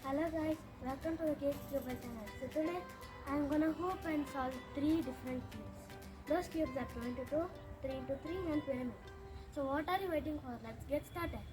Hello guys, welcome to the Cake Cube channel. So today I am gonna hoop and solve 3 different cubes. Those cubes are 2 into 2, 3 into 3 and Pyraminx. So what are you waiting for? Let's get started.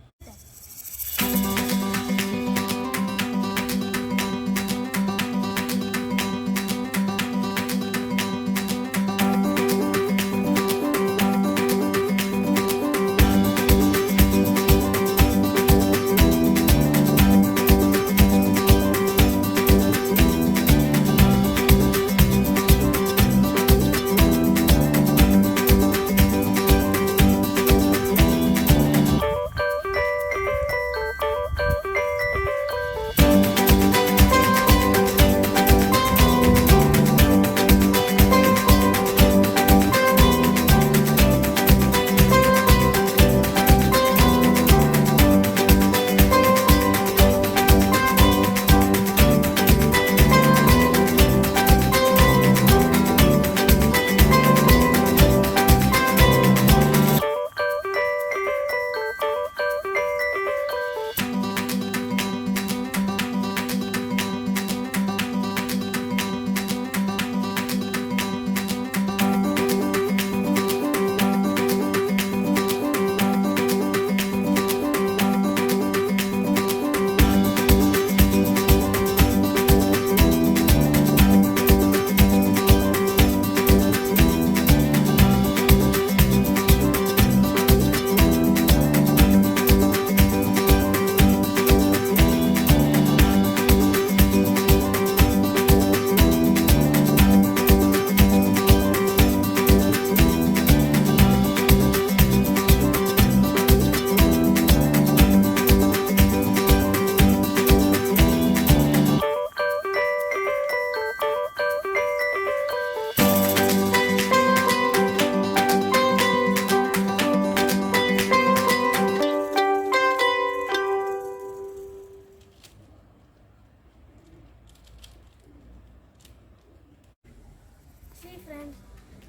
See friends,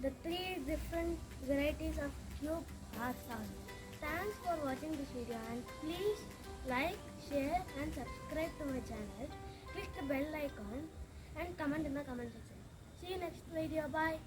the 3 different varieties of cube are solved. Thanks for watching this video and please like, share and subscribe to my channel. Click the bell icon and comment in the comment section. See you next video. Bye.